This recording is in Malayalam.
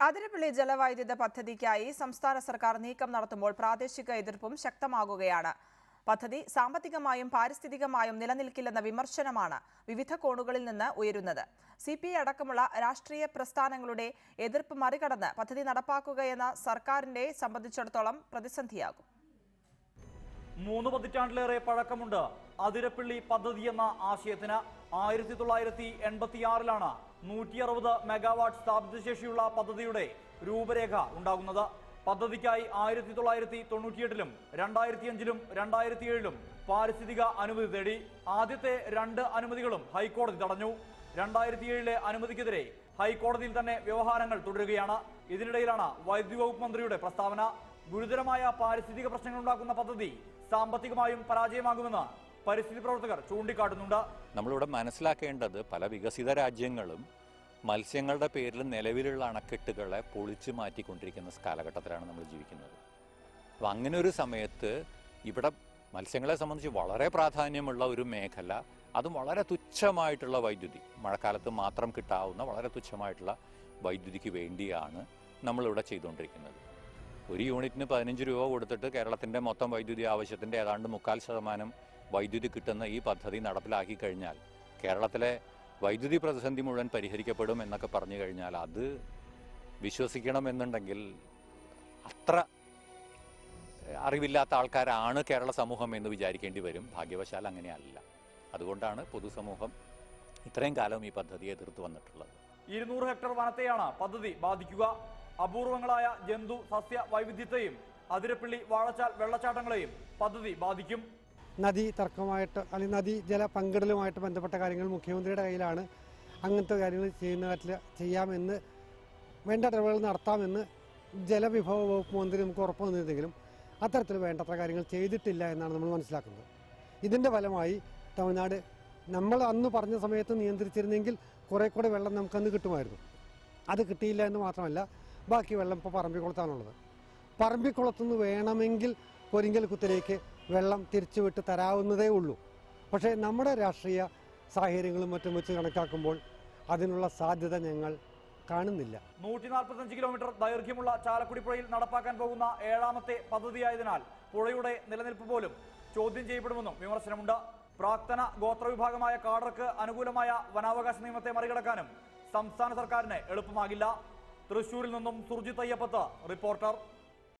അതിരപ്പള്ളി ജലവൈദ്യുത പദ്ധതിക്കായി സംസ്ഥാന സർക്കാർ നീക്കം നടത്തുമ്പോൾ പ്രാദേശിക എതിർപ്പും ശക്തമാകുകയാണ്. പദ്ധതി സാമ്പത്തികമായും പാരിസ്ഥിതികമായും നിലനിൽക്കില്ലെന്ന വിമർശനമാണ് വിവിധ കോണുകളിൽ നിന്ന് ഉയരുന്നത്. CPI അടക്കമുള്ള രാഷ്ട്രീയ പ്രസ്ഥാനങ്ങളുടെ എതിർപ്പ് മറികടന്ന് പദ്ധതി നടപ്പാക്കുകയെന്ന സർക്കാരിനെ സംബന്ധിച്ചിടത്തോളം പ്രതിസന്ധിയാകും. 3 പതിറ്റാണ്ടിലേറെ പഴക്കമുണ്ട് അതിരപ്പള്ളി പദ്ധതി എന്ന ആശയത്തിന്. 1986-ലാണ് 160 മെഗാവാട്ട് സ്ഥാപിത ശേഷിയുള്ള പദ്ധതിയുടെ രൂപരേഖ ഉണ്ടാകുന്നത്. പദ്ധതിക്കായി 1998-ലും 2005-ലും 2007-ലും പാരിസ്ഥിതിക അനുമതി തേടി. ആദ്യത്തെ 2 അനുമതികളും ഹൈക്കോടതി തടഞ്ഞു. 2007-ലെ അനുമതിക്കെതിരെ ഹൈക്കോടതിയിൽ തന്നെ വ്യവഹാരങ്ങൾ തുടരുകയാണ്. ഇതിനിടയിലാണ് വൈദ്യുതി വകുപ്പ് മന്ത്രിയുടെ പ്രസ്താവന. ഗുരുതരമായ പാരിസ്ഥിതിക പ്രശ്നങ്ങൾ ഉണ്ടാക്കുന്ന പദ്ധതി സാമ്പത്തികമായും പരാജയമാകുമെന്ന് പരിസ്ഥിതി പ്രവർത്തകർ ചൂണ്ടിക്കാട്ടുന്നുണ്ട്. നമ്മളിവിടെ മനസ്സിലാക്കേണ്ടത് പല വികസിത രാജ്യങ്ങളും മത്സ്യങ്ങളുടെ പേരിൽ നിലവിലുള്ള അണക്കെട്ടുകളെ പൊളിച്ചു മാറ്റിക്കൊണ്ടിരിക്കുന്ന കാലഘട്ടത്തിലാണ് നമ്മൾ ജീവിക്കുന്നത്. അപ്പം അങ്ങനെ ഒരു സമയത്ത് ഇവിടെ മത്സ്യങ്ങളെ സംബന്ധിച്ച് വളരെ പ്രാധാന്യമുള്ള ഒരു മേഖല, അതും വളരെ തുച്ഛമായിട്ടുള്ള വൈദ്യുതി, മഴക്കാലത്ത് മാത്രം കിട്ടാവുന്ന വളരെ തുച്ഛമായിട്ടുള്ള വൈദ്യുതിക്ക് വേണ്ടിയാണ് നമ്മളിവിടെ ചെയ്തുകൊണ്ടിരിക്കുന്നത്. ഒരു യൂണിറ്റിന് 15 രൂപ കൊടുത്തിട്ട് കേരളത്തിൻ്റെ മൊത്തം വൈദ്യുതി ആവശ്യത്തിൻ്റെ ഏതാണ്ട് 4% വൈദ്യുതി കിട്ടുന്ന ഈ പദ്ധതി നടപ്പിലാക്കി കഴിഞ്ഞാൽ കേരളത്തിലെ വൈദ്യുതി പ്രതിസന്ധി മുഴുവൻ പരിഹരിക്കപ്പെടും എന്നൊക്കെ പറഞ്ഞു കഴിഞ്ഞാൽ അത് വിശ്വസിക്കണമെന്നുണ്ടെങ്കിൽ അത്ര അറിവില്ലാത്ത ആൾക്കാരാണ് കേരള സമൂഹം എന്ന് വിചാരിക്കേണ്ടി വരും. ഭാഗ്യവശാൽ അങ്ങനെയല്ല. അതുകൊണ്ടാണ് പൊതുസമൂഹം ഇത്രയും കാലം ഈ പദ്ധതിയെ എതിർത്ത് വന്നിട്ടുള്ളത്. 200 ഹെക്ടർ വനത്തെയാണ് പദ്ധതി ബാധിക്കുക. അപൂർവങ്ങളായ ജന്തു സസ്യ വൈവിധ്യത്തെയും അതിരപ്പള്ളി വാഴച്ചാൽ വെള്ളച്ചാട്ടങ്ങളെയും പദ്ധതി ബാധിക്കും. നദീ തർക്കമായിട്ട് അല്ലെങ്കിൽ നദീ ജല പങ്കിടലുമായിട്ട് ബന്ധപ്പെട്ട കാര്യങ്ങൾ മുഖ്യമന്ത്രിയുടെ കയ്യിലാണ്. അങ്ങനത്തെ കാര്യങ്ങൾ ചെയ്യാമെന്ന് വേണ്ട ഇടപെടൽ നടത്താമെന്ന് ജലവിഭവ വകുപ്പ് മന്ത്രി നമുക്ക് ഉറപ്പ് തന്നിരുന്നെങ്കിലും അത്തരത്തിൽ വേണ്ടത്ര കാര്യങ്ങൾ ചെയ്തിട്ടില്ല എന്നാണ് നമ്മൾ മനസ്സിലാക്കുന്നത്. ഇതിൻ്റെ ഫലമായി തമിഴ്നാട് നമ്മൾ അന്ന് പറഞ്ഞ സമയത്ത് നിയന്ത്രിച്ചിരുന്നെങ്കിൽ കുറേ കൂടെ വെള്ളം നമുക്കന്ന് കിട്ടുമായിരുന്നു. അത് കിട്ടിയില്ല എന്ന് മാത്രമല്ല, ബാക്കി വെള്ളം ഇപ്പോൾ പറമ്പിക്കുളത്താണുള്ളത്. പറമ്പിക്കുളത്തുനിന്ന് വേണമെങ്കിൽ കൊരിങ്കൽ കുത്തിലേക്ക് വെള്ളം തിരിച്ചുവിട്ട് തരാവുന്നതേ ഉള്ളൂ. പക്ഷേ നമ്മുടെ രാഷ്ട്രീയ സാഹചര്യങ്ങളും മറ്റും വെച്ച് കണക്കാക്കുമ്പോൾ അതിനുള്ള സാധ്യത ഞങ്ങൾ കാണുന്നില്ല. 145 കിലോമീറ്റർ ദൈർഘ്യമുള്ള ചാലക്കുടി പുഴയിൽ നടപ്പാക്കാൻ പോകുന്ന 7ാമത്തെ പദ്ധതിയായതിനാൽ പുഴയുടെ നിലനിൽപ്പ് പോലും ചോദ്യം ചെയ്യപ്പെടുമെന്നും വിമർശനമുണ്ട്. പ്രാക്തന ഗോത്രവിഭാഗമായ കാടർക്ക് അനുകൂലമായ വനാവകാശ നിയമത്തെ മറികടക്കാനും സംസ്ഥാന സർക്കാരിന് എളുപ്പമാകില്ല. തൃശൂരിൽ നിന്നും സുർജിത് അയ്യപ്പത്ത്, റിപ്പോർട്ടർ.